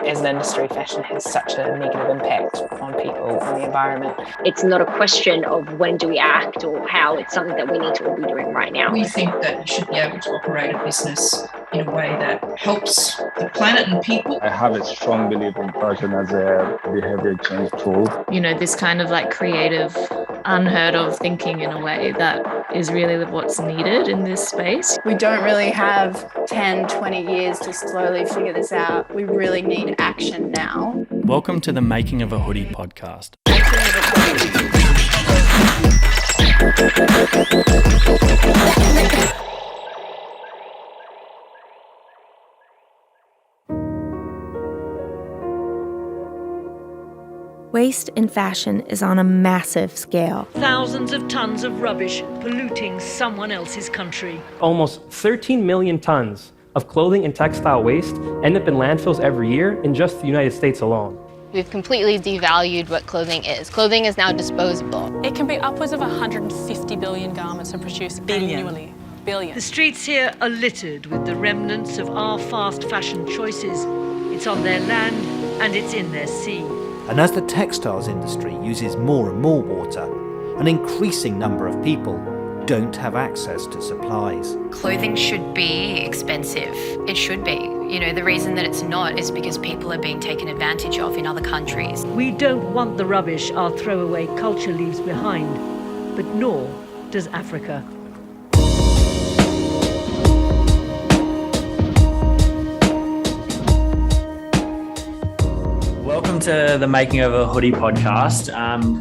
As an industry, fashion has such a negative impact on people and the environment. It's not a question of when do we act or how, it's something that we need to all be doing right now. We think that you should be able to operate a business in a way that helps the planet and people. I have a strong belief in fashion as a behavior change tool. You know, this kind of like creative, unheard of thinking in a way that is really what's needed in this space. We don't really have 10, 20 years to slowly figure this out. We really need action now. Welcome to the Making of a Hoodie podcast. Waste in fashion is on a massive scale. Thousands of tons of rubbish polluting someone else's country. Almost 13 million tons of clothing and textile waste end up in landfills every year in just the United States alone. We've completely devalued what clothing is. Clothing is now disposable. It can be upwards of 150 billion garments are produced annually. Billion. The streets here are littered with the remnants of our fast fashion choices. It's on their land and it's in their sea. And as the textiles industry uses more and more water, an increasing number of people don't have access to supplies. Clothing should be expensive. It should be. You know, the reason that it's not is because people are being taken advantage of in other countries. We don't want the rubbish our throwaway culture leaves behind, but nor does Africa. Welcome to the Making of a Hoodie podcast.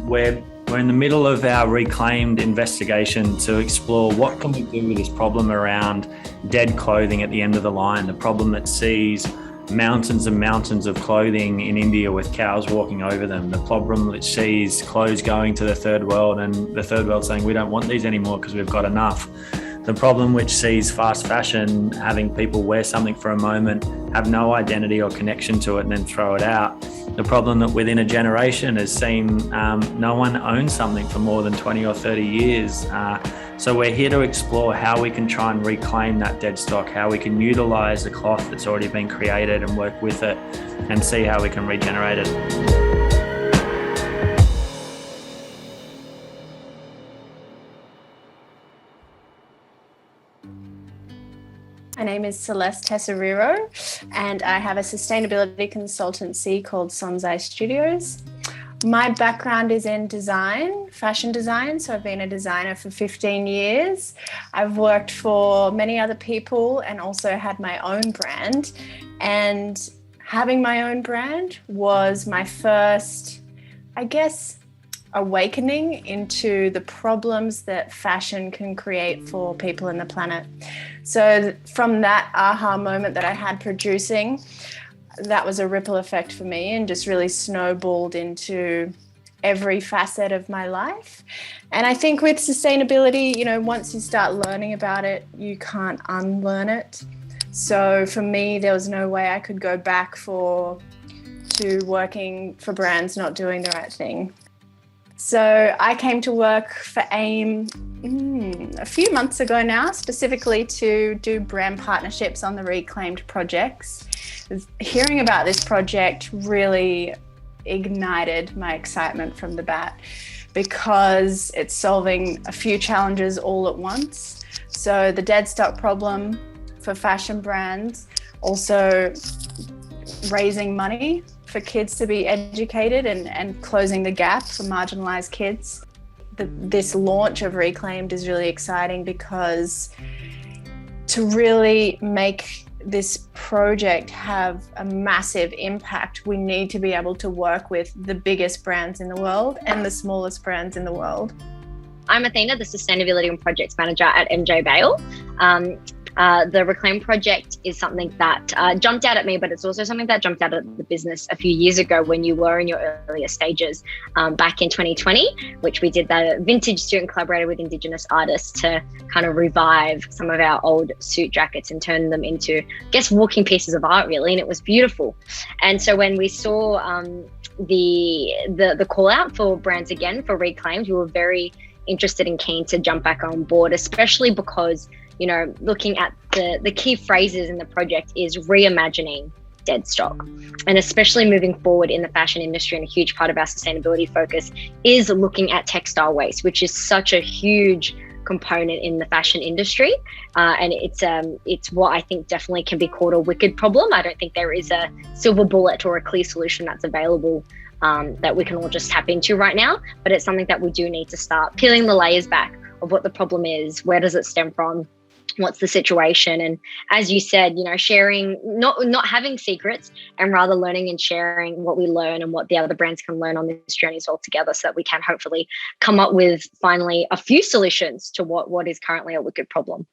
We're in the middle of our ReclAIMEd investigation to explore what can we do with this problem around dead clothing at the end of the line, the problem that sees mountains and mountains of clothing in India with cows walking over them, the problem that sees clothes going to the third world and the third world saying we don't want these anymore because we've got enough. The problem which sees fast fashion having people wear something for a moment, have no identity or connection to it and then throw it out. The problem that within a generation has seen no one owns something for more than 20 or 30 years. So we're here to explore how we can try and reclaim that dead stock, how we can utilise the cloth that's already been created and work with it and see how we can regenerate it. My name is Celeste Tesoriero, and I have a sustainability consultancy called Sonsai Studios. My background is in design, fashion design, so I've been a designer for 15 years. I've worked for many other people and also had my own brand. And having my own brand was my first, awakening into the problems that fashion can create for people in the planet. So from that aha moment that I had producing, that was a ripple effect for me and just really snowballed into every facet of my life. And I think with sustainability, you know, once you start learning about it, you can't unlearn it. So for me, there was no way I could go back to working for brands not doing the right thing. So I came to work for AIM a few months ago now, specifically to do brand partnerships on the ReclAIMEd projects. Hearing about this project really ignited my excitement from the bat because it's solving a few challenges all at once. So the dead stock problem for fashion brands, also raising money for kids to be educated and closing the gap for marginalised kids. This launch of ReclAIMEd is really exciting because to really make this project have a massive impact, we need to be able to work with the biggest brands in the world and the smallest brands in the world. I'm Athena, the Sustainability and Projects Manager at MJ Bale. The ReclAIMEd project is something that jumped out at me, but it's also something that jumped out at the business a few years ago when you were in your earlier stages, back in 2020, which we did the vintage student collaborated with Indigenous artists to kind of revive some of our old suit jackets and turn them into, I guess, walking pieces of art, really, and it was beautiful. And so when we saw the call out for brands again for ReclAIMEd, we were very interested and keen to jump back on board, especially because looking at the key phrases in the project is reimagining dead stock. And especially moving forward in the fashion industry, and a huge part of our sustainability focus is looking at textile waste, which is such a huge component in the fashion industry. And it's what I think definitely can be called a wicked problem. I don't think there is a silver bullet or a clear solution that's available that we can all just tap into right now. But it's something that we do need to start peeling the layers back of what the problem is, where does it stem from, what's the situation. And as you said, sharing, not having secrets, and rather learning and sharing what we learn and what the other brands can learn on this journey all together, so that we can hopefully come up with finally a few solutions to what is currently a wicked problem.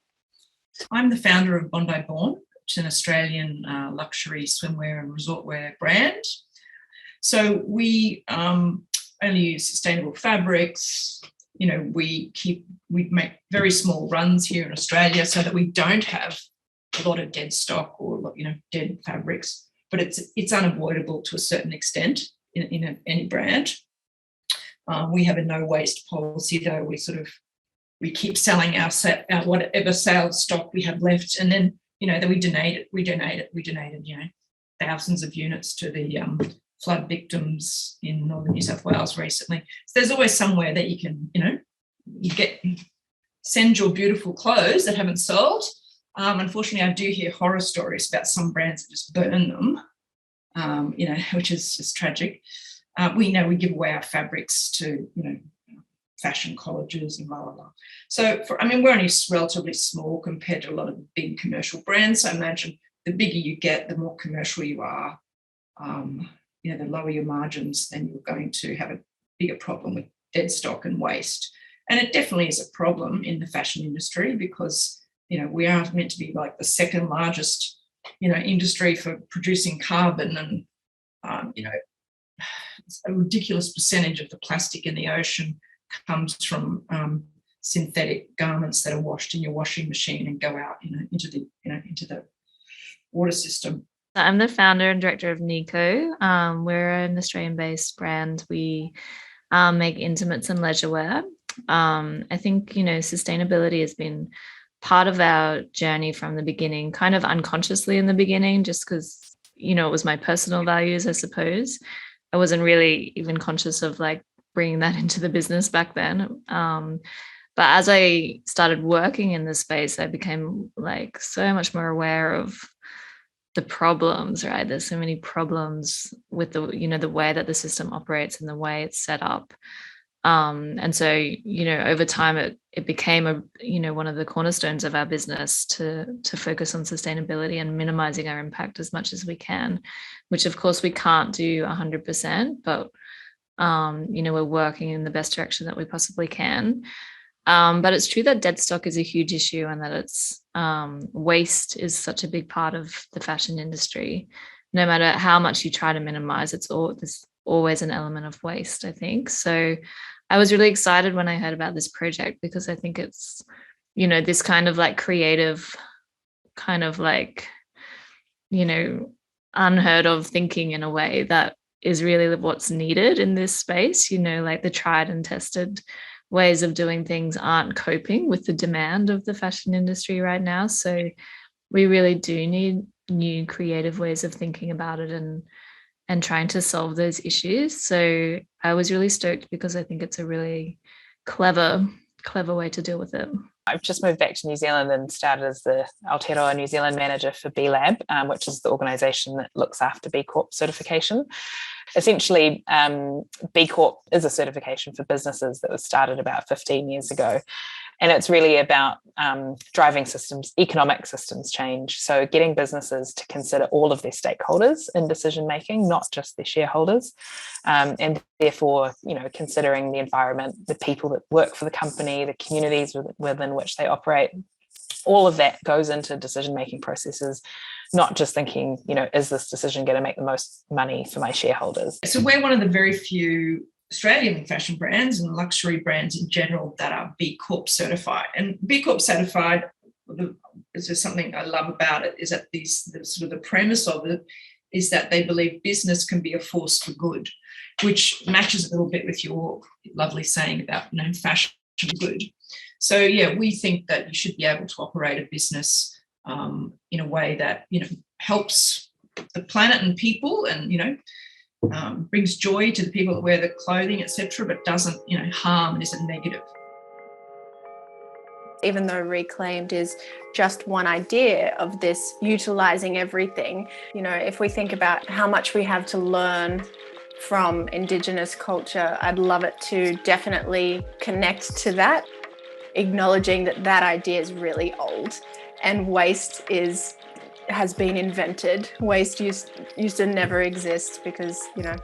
I'm the founder of Bondi Born, which is an Australian luxury swimwear and resort wear brand. So we only use sustainable fabrics. We make very small runs here in Australia so that we don't have a lot of dead stock or dead fabrics. But it's unavoidable to a certain extent in any brand. We have a no waste policy, though. We keep selling our whatever sales stock we have left, and then then we donate it. We donated thousands of units to the flood victims in northern New South Wales recently. So there's always somewhere that you can, send your beautiful clothes that haven't sold. Unfortunately, I do hear horror stories about some brands that just burn them, which is just tragic. We give away our fabrics to, fashion colleges and blah, blah, blah. So, we're only relatively small compared to a lot of the big commercial brands. So I imagine the bigger you get, the more commercial you are. The lower your margins, then you're going to have a bigger problem with dead stock and waste. And it definitely is a problem in the fashion industry because, we are meant to be like the second largest, industry for producing carbon, and, a ridiculous percentage of the plastic in the ocean comes from synthetic garments that are washed in your washing machine and go out, into the water system. I'm the founder and director of NiCO. We're an Australian-based brand. We make intimates and leisure wear. I think, sustainability has been part of our journey from the beginning, kind of unconsciously in the beginning, just because, it was my personal values, I suppose. I wasn't really even conscious of bringing that into the business back then. But as I started working in this space, I became so much more aware of the problems, right? There's so many problems with the way that the system operates and the way it's set up. And so, over time it became one of the cornerstones of our business to focus on sustainability and minimizing our impact as much as we can, which of course we can't do 100%, but we're working in the best direction that we possibly can. But it's true that dead stock is a huge issue, and that it's waste is such a big part of the fashion industry. No matter how much you try to minimize, there's always an element of waste, I think. So I was really excited when I heard about this project, because I think it's, this kind of creative, kind of unheard of thinking in a way that is really what's needed in this space. The tried and tested ways of doing things aren't coping with the demand of the fashion industry right now. So we really do need new creative ways of thinking about it and trying to solve those issues. So I was really stoked, because I think it's a really clever way to deal with it. I've just moved back to New Zealand and started as the Aotearoa New Zealand manager for B-Lab, which is the organisation that looks after B.Corp certification. Essentially, B.Corp is a certification for businesses that was started about 15 years ago. And it's really about driving economic systems change. So getting businesses to consider all of their stakeholders in decision-making, not just their shareholders. And therefore, considering the environment, the people that work for the company, the communities within which they operate. All of that goes into decision-making processes, not just thinking, is this decision going to make the most money for my shareholders? So we're one of the very few Australian fashion brands and luxury brands in general that are B.Corp certified. And B.Corp certified, is there something I love about it, is that the premise of it is that they believe business can be a force for good, which matches a little bit with your lovely saying about fashion good. So yeah, we think that you should be able to operate a business in a way that, helps the planet and people, and brings joy to the people that wear the clothing, etc., but doesn't harm and isn't negative. Even though ReclAIMEd is just one idea of this utilising everything, if we think about how much we have to learn from Indigenous culture, I'd love it to definitely connect to that, acknowledging that idea is really old and waste has been invented. Waste used to never exist because,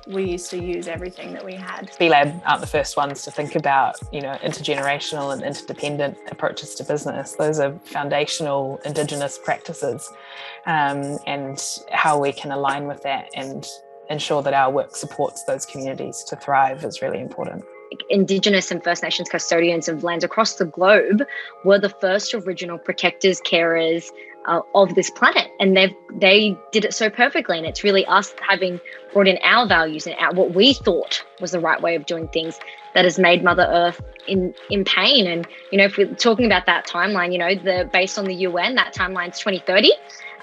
we used to use everything that we had. B-Lab aren't the first ones to think about, intergenerational and interdependent approaches to business. Those are foundational Indigenous practices, and how we can align with that and ensure that our work supports those communities to thrive is really important. Indigenous and First Nations custodians of lands across the globe were the first original protectors, carers of this planet, and they did it so perfectly. And it's really us having brought in our values and what we thought was the right way of doing things that has made Mother Earth in pain. And if we're talking about that timeline, based on the UN, that timeline's 2030.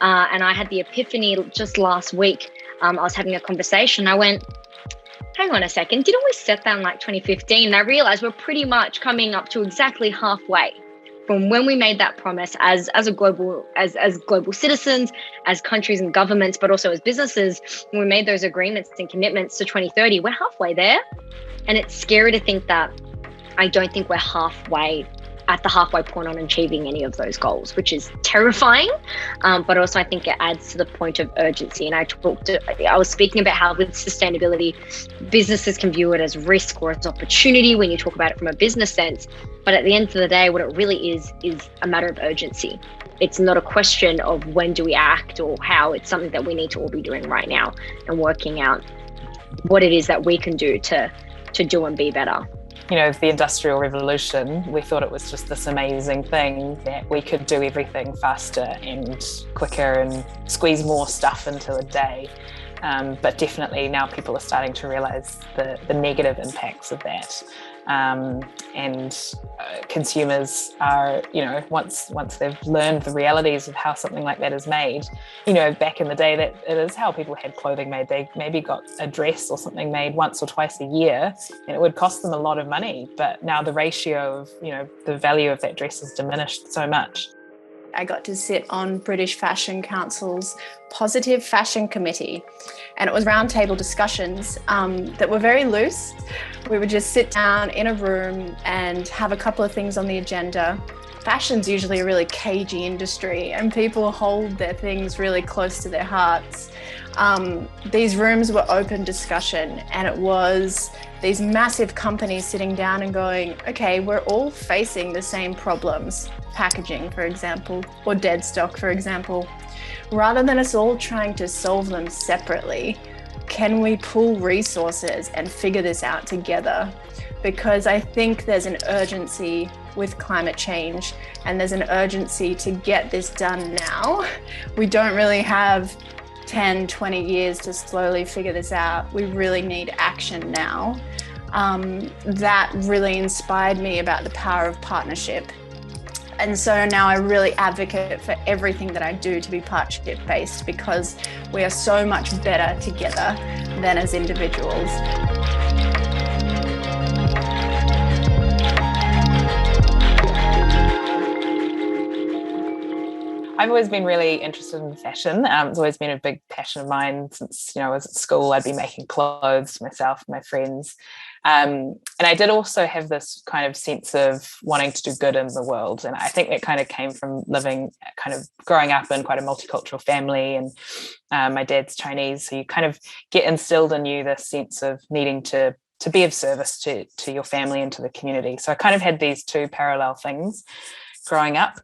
And I had the epiphany just last week. I was having a conversation. I went, hang on a second, didn't we set that in 2015? And I realized we're pretty much coming up to exactly halfway from when we made that promise as global citizens, as countries and governments, but also as businesses. When we made those agreements and commitments to 2030, we're halfway there. And it's scary to think that I don't think we're at the halfway point on achieving any of those goals, which is terrifying. But also I think it adds to the point of urgency. And I was speaking about how with sustainability, businesses can view it as risk or as opportunity when you talk about it from a business sense. But at the end of the day, what it really is a matter of urgency. It's not a question of when do we act or how. It's something that we need to all be doing right now and working out what it is that we can do to do and be better. The Industrial Revolution, we thought it was just this amazing thing that we could do everything faster and quicker and squeeze more stuff into a day. But definitely now people are starting to realise the negative impacts of that. And consumers are, once they've learned the realities of how something like that is made, back in the day that it is how people had clothing made. They maybe got a dress or something made once or twice a year and it would cost them a lot of money. But now the ratio of, the value of that dress has diminished so much. I got to sit on British Fashion Council's Positive Fashion Committee, and it was roundtable discussions that were very loose. We would just sit down in a room and have a couple of things on the agenda. Fashion's usually a really cagey industry and people hold their things really close to their hearts. These rooms were open discussion, and it was these massive companies sitting down and going, okay, we're all facing the same problems, packaging, for example, or dead stock, for example. Rather than us all trying to solve them separately, can we pool resources and figure this out together? Because I think there's an urgency with climate change, and there's an urgency to get this done now. We don't really have 10, 20 years to slowly figure this out. We really need action now. That really inspired me about the power of partnership. And so now I really advocate for everything that I do to be partnership-based, because we are so much better together than as individuals. I've always been really interested in fashion. It's always been a big passion of mine since, I was at school. I'd be making clothes for myself and my friends. And I did also have this kind of sense of wanting to do good in the world. And I think that kind of came from growing up in quite a multicultural family. And my dad's Chinese. So you kind of get instilled in you this sense of needing to be of service to your family and to the community. So I kind of had these two parallel things growing up.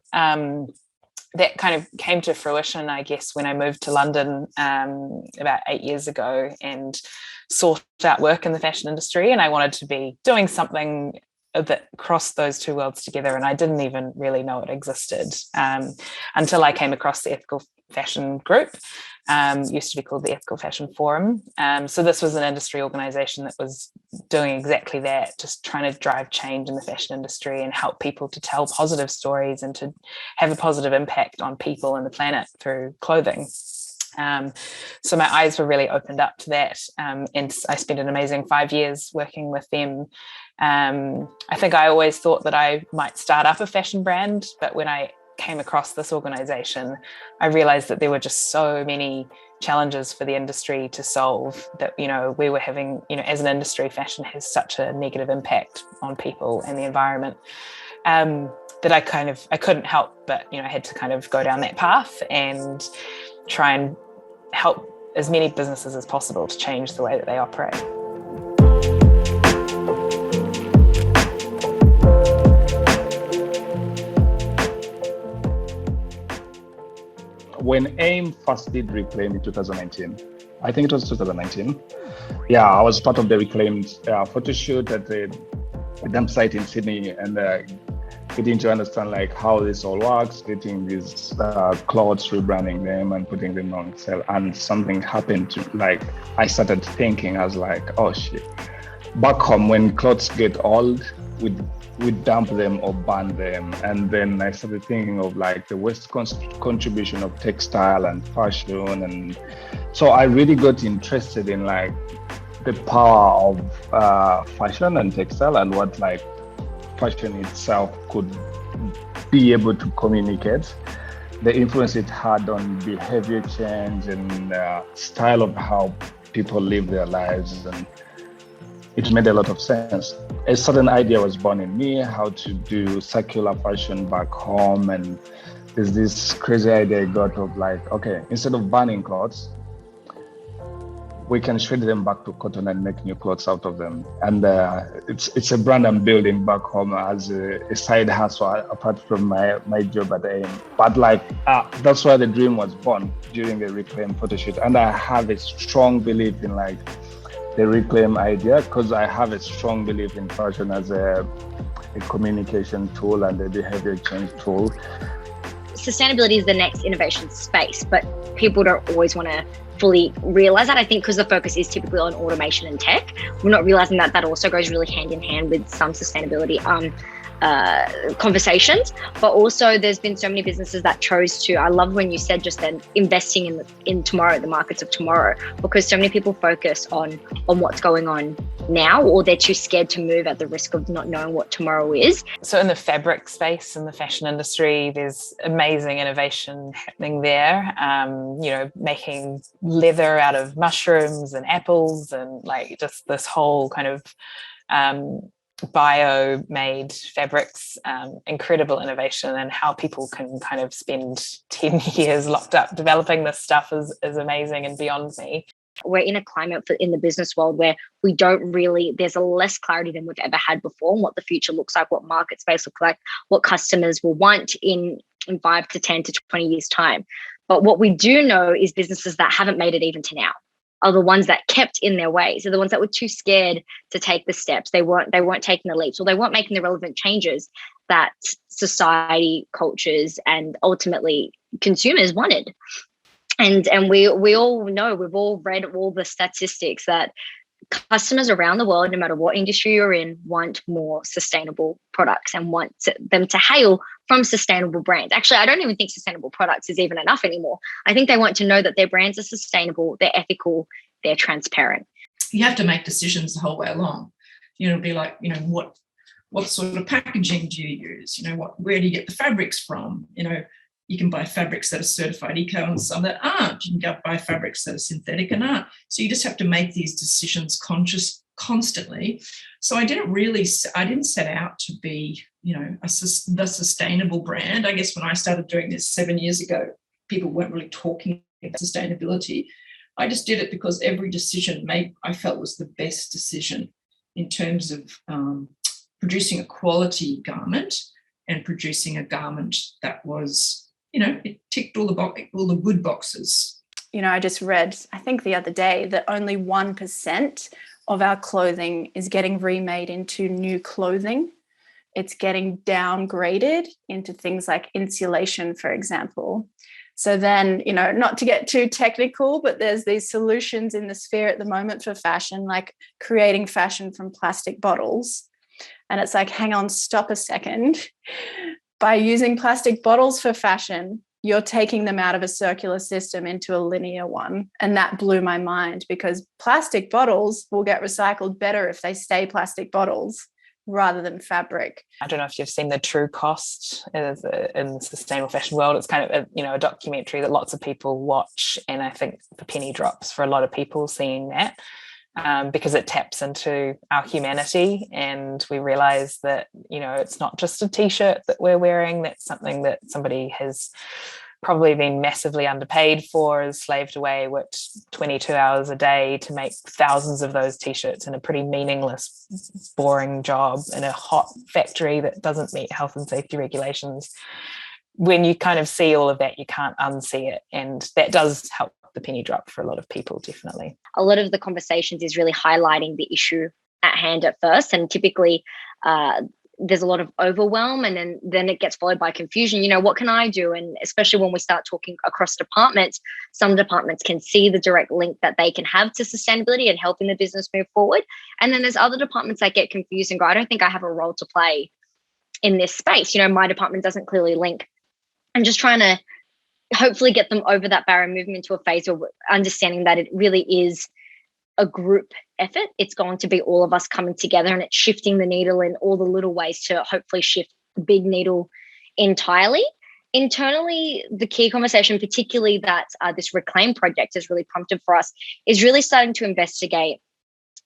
That kind of came to fruition, I guess, when I moved to London about 8 years ago and sought out work in the fashion industry. And I wanted to be doing something that crossed those two worlds together, and I didn't even really know it existed until I came across the Ethical Fashion Group. Used to be called the Ethical Fashion Forum. So this was an industry organization that was doing exactly that, just trying to drive change in the fashion industry and help people to tell positive stories and to have a positive impact on people and the planet through clothing. So my eyes were really opened up to that, and I spent an amazing 5 years working with them. I think I always thought that I might start up a fashion brand, but when I came across this organization, I realized that there were just so many challenges for the industry to solve that, we were having, as an industry, fashion has such a negative impact on people and the environment, that I couldn't help but, I had to kind of go down that path and try and help as many businesses as possible to change the way that they operate. When AIM first did ReclAIMEd in 2019, I think it was 2019. Yeah, I was part of the ReclAIMEd photo shoot at the dump site in Sydney, and getting to understand how this all works, getting these clothes, rebranding them and putting them on sale. And something happened to I started thinking, I was like, oh shit. Back home, when clothes get old, we dump them or burn them. And then I started thinking of the waste contribution of textile and fashion. And so I really got interested in the power of fashion and textile, and what fashion itself could be able to communicate, the influence it had on behavior change and style of how people live their lives. And it made a lot of sense. A certain idea was born in me, how to do circular fashion back home. And there's this crazy idea I got of okay, instead of burning clothes, we can shred them back to cotton and make new clothes out of them. And it's a brand I'm building back home as a side hustle apart from my job at AIM. But that's where the dream was born during the ReclAIMEd photo shoot. And I have a strong belief in the ReclAIMEd idea, because I have a strong belief in fashion as a communication tool and a behavior change tool. Sustainability is the next innovation space, but people don't always want to fully realize that. I think because the focus is typically on automation and tech, we're not realizing that also goes really hand in hand with some sustainability conversations. But also there's been so many businesses that chose to, I love when you said just then, investing in tomorrow, the markets of tomorrow, because so many people focus on what's going on now, or they're too scared to move at the risk of not knowing what tomorrow is. So in the fabric space, in the fashion industry, there's amazing innovation happening there. Making leather out of mushrooms and apples, and just this whole kind of bio-made fabrics, incredible innovation, and how people can kind of spend 10 years locked up developing this stuff is amazing and beyond me. We're in a climate in the business world where we don't really, there's a less clarity than we've ever had before on what the future looks like, what market space looks like, what customers will want in 5 to 10 to 20 years time. But what we do know is businesses that haven't made it even to now are the ones that kept in their ways. They're the ones that were too scared to take the steps. They weren't taking the leaps, or they weren't making the relevant changes that society, cultures, and ultimately consumers wanted. And we all know, we've all read all the statistics that customers around the world, no matter what industry you're in, want more sustainable products and want them to hail from sustainable brands. Actually, I don't even think sustainable products is even enough anymore. I think they want to know that their brands are sustainable, they're ethical, they're transparent. You have to make decisions the whole way along. Be what sort of packaging do you use? Where do you get the fabrics from? You can buy fabrics that are certified eco and some that aren't. You can go buy fabrics that are synthetic and aren't. So you just have to make these decisions constantly. So I didn't set out to be, the sustainable brand. I guess when I started doing this 7 years ago, people weren't really talking about sustainability. I just did it because every decision made, I felt, was the best decision in terms of producing a quality garment and producing a garment that was, it ticked all the good boxes. I just read, I think the other day, that only 1% of our clothing is getting remade into new clothing. it's getting downgraded into things like insulation, for example. So then, not to get too technical, but there's these solutions in the sphere at the moment for fashion, like creating fashion from plastic bottles. And it's like, hang on, stop a second. By using plastic bottles for fashion, you're taking them out of a circular system into a linear one. And that blew my mind, because plastic bottles will get recycled better if they stay plastic bottles rather than fabric. I don't know if you've seen The True Cost in the sustainable fashion world. It's kind of a documentary that lots of people watch, and I think the penny drops for a lot of people seeing that, because it taps into our humanity, and we realize that it's not just a t-shirt that we're wearing. That's something that somebody has probably been massively underpaid for, is slaved away, worked 22 hours a day to make thousands of those t-shirts in a pretty meaningless, boring job in a hot factory that doesn't meet health and safety regulations. When you kind of see all of that, you can't unsee it, and that does help the penny drop for a lot of people, definitely. A lot of the conversations is really highlighting the issue at hand at first, and typically there's a lot of overwhelm, and then it gets followed by confusion. What can I do? And especially when we start talking across departments, some departments can see the direct link that they can have to sustainability and helping the business move forward. And then there's other departments that get confused and go, I don't think I have a role to play in this space. My department doesn't clearly link. I'm just trying to hopefully get them over that barrier, move them into a phase of understanding that it really is a group effort. It's going to be all of us coming together, and it's shifting the needle in all the little ways to hopefully shift the big needle entirely. Internally, the key conversation, particularly that this ReclAIMEd project has really prompted for us, is really starting to investigate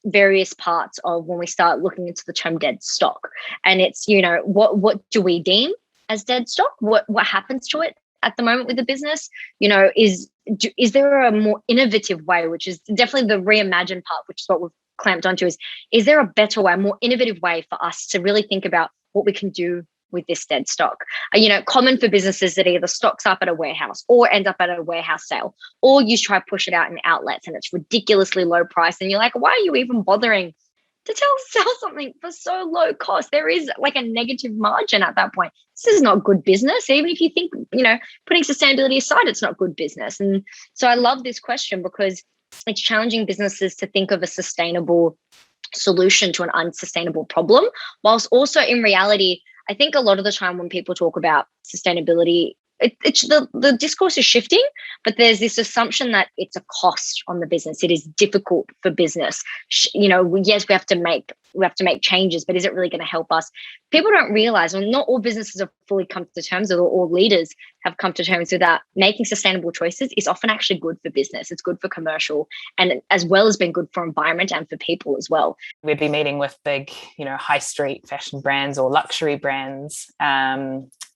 various parts of when we start looking into the term dead stock. And it's, what do we deem as dead stock? What happens to it at the moment with the business? Is there a more innovative way, which is definitely the reimagined part, which is what we've clamped onto, is there a better way, a more innovative way for us to really think about what we can do with this dead stock? Common for businesses that either stocks up at a warehouse or end up at a warehouse sale, or you try to push it out in outlets and it's ridiculously low price, and you're like, why are you even bothering to sell something for so low cost? There is like a negative margin at that point. This is not good business. Even if you think, putting sustainability aside, it's not good business. And so I love this question, because it's challenging businesses to think of a sustainable solution to an unsustainable problem, whilst also in reality, I think a lot of the time when people talk about sustainability, the discourse is shifting, but there's this assumption that it's a cost on the business. It is difficult for business. Yes, we have to make changes, but is it really going to help us? People don't realize, not all businesses have fully come to terms, or all leaders have come to terms with that. Making sustainable choices is often actually good for business. It's good for commercial, and as well as being good for environment and for people as well. We'd be meeting with big, high street fashion brands or luxury brands.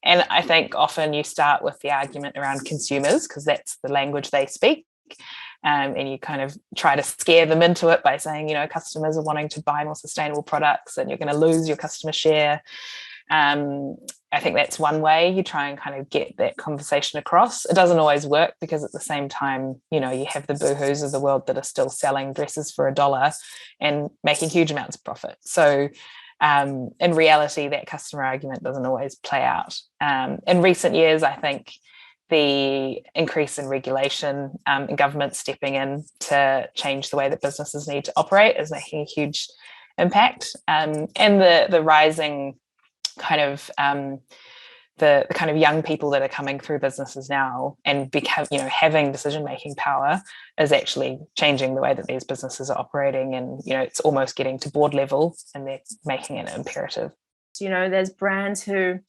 And I think often you start with the argument around consumers, because that's the language they speak. And you kind of try to scare them into it by saying, customers are wanting to buy more sustainable products and you're going to lose your customer share. I think that's one way you try and kind of get that conversation across. It doesn't always work, because at the same time, you have the boohoos of the world that are still selling dresses for $1 and making huge amounts of profit. So in reality, that customer argument doesn't always play out. In recent years, I think the increase in regulation and government stepping in to change the way that businesses need to operate is making a huge impact. And the rising kind of the kind of young people that are coming through businesses now and having decision-making power is actually changing the way that these businesses are operating. And, it's almost getting to board level, and they're making it imperative. There's brands who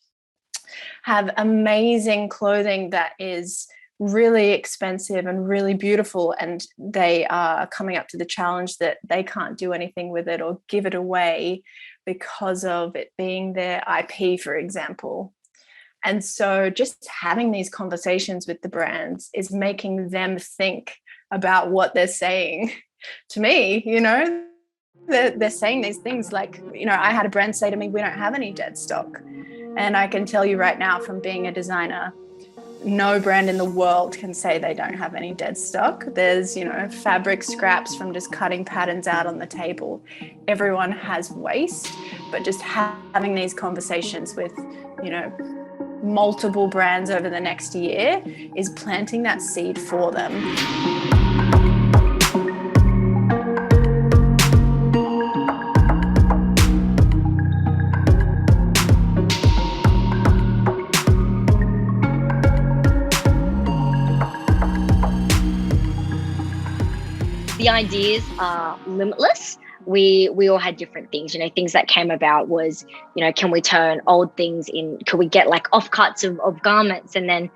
have amazing clothing that is really expensive and really beautiful, and they are coming up to the challenge that they can't do anything with it or give it away because of it being their IP, for example. And so just having these conversations with the brands is making them think about what they're saying to me. They're saying these things like, I had a brand say to me, we don't have any dead stock. And I can tell you right now, from being a designer, no brand in the world can say they don't have any dead stock. There's, fabric scraps from just cutting patterns out on the table. Everyone has waste, but just having these conversations with, multiple brands over the next year is planting that seed for them. The ideas are limitless. We all had different things, things that came about was, can we turn old things could we get like offcuts of garments and then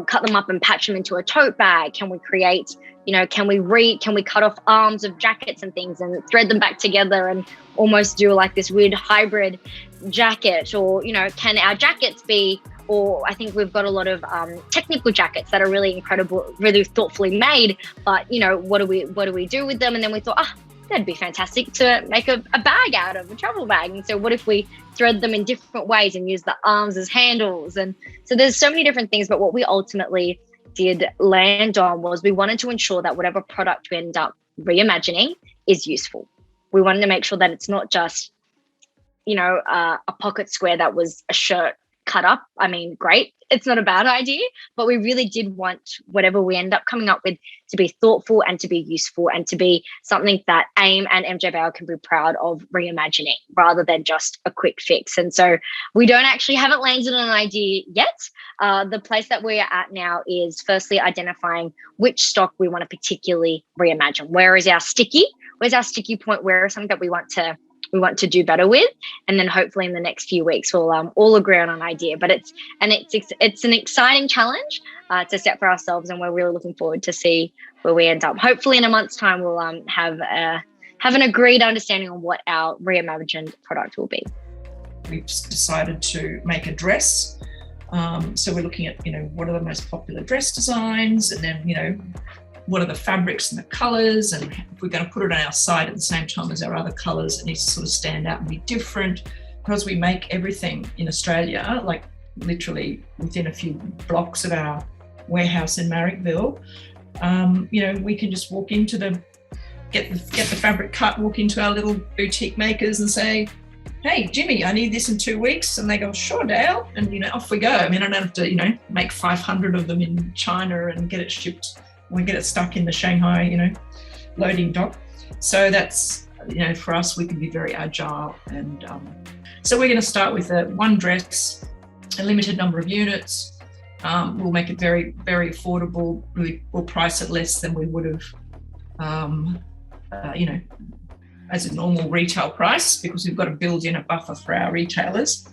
cut them up and patch them into a tote bag? Can we create, can we cut off arms of jackets and things and thread them back together and almost do like this weird hybrid jacket? Or, can our jackets be, or I think we've got a lot of technical jackets that are really incredible, really thoughtfully made, but what do we do with them? And then we thought, that'd be fantastic to make a bag out of, a travel bag. And so what if we thread them in different ways and use the arms as handles? And so there's so many different things, but what we ultimately did land on was we wanted to ensure that whatever product we end up reimagining is useful. We wanted to make sure that it's not just, a pocket square that was a shirt cut up. I mean, great. It's not a bad idea, but we really did want whatever we end up coming up with to be thoughtful and to be useful and to be something that AIM and MJ Bale can be proud of reimagining rather than just a quick fix. And so we haven't landed on an idea yet. The place that we're at now is firstly identifying which stock we want to particularly reimagine. Where is our sticky? Where's our sticky point? Where is something that we want to do better with, and then hopefully in the next few weeks we'll all agree on an idea. But it's an exciting challenge to set for ourselves, and we're really looking forward to see where we end up. Hopefully in a month's time we'll have an agreed understanding on what our reimagined product will be. We've decided to make a dress. So we're looking at what are the most popular dress designs, and then what are the fabrics and the colours, and if we're going to put it on our site at the same time as our other colours, it needs to sort of stand out and be different, because we make everything in Australia, like literally within a few blocks of our warehouse in Marrickville. We can just walk into get the fabric cut, walk into our little boutique makers and say, hey, Jimmy, I need this in 2 weeks. And they go, sure, Dale. And, off we go. I mean, I don't have to, make 500 of them in China and get it shipped. We get it stuck in the Shanghai, loading dock. So that's, for us, we can be very agile. And so we're going to start with one dress, a limited number of units. We'll make it very, very affordable. We'll price it less than we would have, as a normal retail price, because we've got to build in a buffer for our retailers.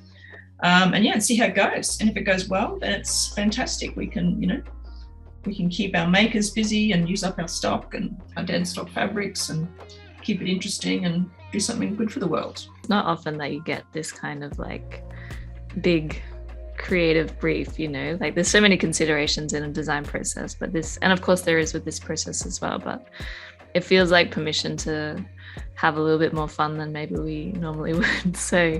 And see how it goes. And if it goes well, then it's fantastic. We can keep our makers busy and use up our stock and our dead stock fabrics and keep it interesting and do something good for the world. It's not often that you get this kind of like big creative brief, like there's so many considerations in a design process, but and of course there is with this process as well, but it feels like permission to have a little bit more fun than maybe we normally would. So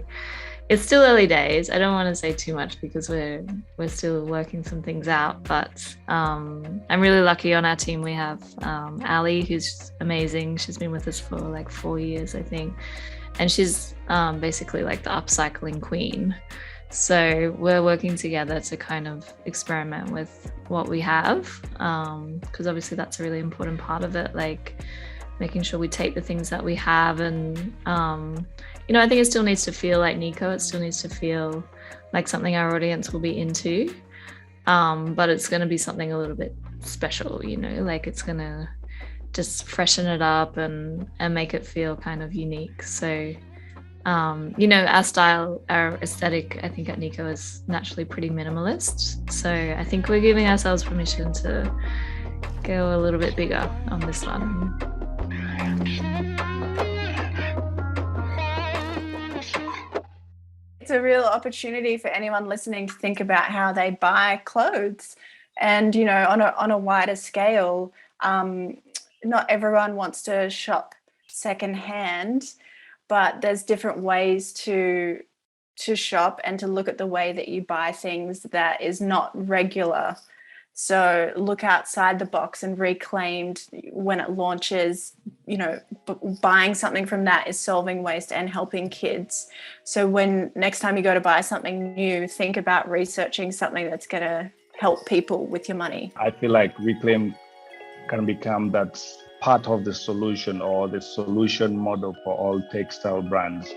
it's still early days. I don't want to say too much because we're still working some things out, but I'm really lucky on our team. We have Ali, who's amazing. She's been with us for like 4 years, I think. And she's basically like the upcycling queen. So we're working together to kind of experiment with what we have, because obviously that's a really important part of it, like making sure we take the things that we have and I think it still needs to feel like NiCO. It still needs to feel like something our audience will be into, but it's going to be something a little bit special, like it's going to just freshen it up and make it feel kind of unique. So, our style, our aesthetic, I think at NiCO is naturally pretty minimalist. So I think we're giving ourselves permission to go a little bit bigger on this one. It's a real opportunity for anyone listening to think about how they buy clothes, and on a wider scale. Not everyone wants to shop secondhand, but there's different ways to shop and to look at the way that you buy things that is not regular. So look outside the box, and ReclAIMEd, when it launches, buying something from that is solving waste and helping kids. So when next time you go to buy something new, think about researching something that's going to help people with your money. I feel like ReclAIMEd can become that part of the solution, or the solution model for all textile brands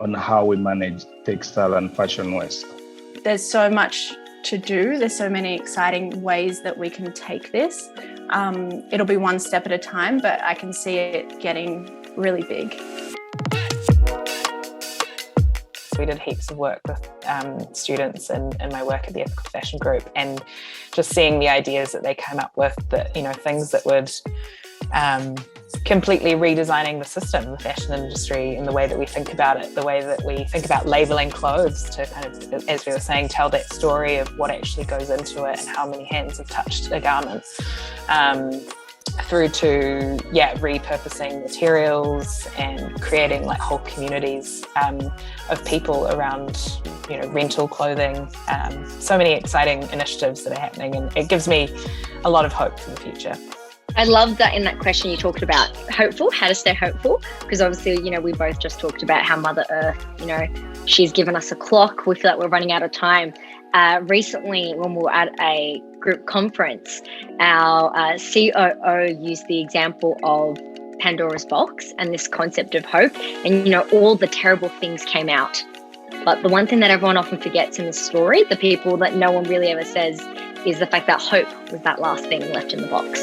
on how we manage textile and fashion waste. There's so much to do. There's so many exciting ways that we can take this. It'll be one step at a time, but I can see it getting really big. We did heaps of work with students in my work at the Ethical Fashion Group, and just seeing the ideas that they came up with, that things that would completely redesigning the system, the fashion industry, and the way that we think about it, the way that we think about labeling clothes to kind of, as we were saying, tell that story of what actually goes into it and how many hands have touched a garment, through to repurposing materials and creating like whole communities of people around rental clothing. So many exciting initiatives that are happening, and it gives me a lot of hope for the future. I love that in that question you talked about hopeful, how to stay hopeful, because obviously, we both just talked about how Mother Earth, she's given us a clock. We feel like we're running out of time. Recently, when we were at a group conference, our COO used the example of Pandora's box and this concept of hope, and, all the terrible things came out. But the one thing that everyone often forgets in the story, the people that no one really ever says, is the fact that hope was that last thing left in the box.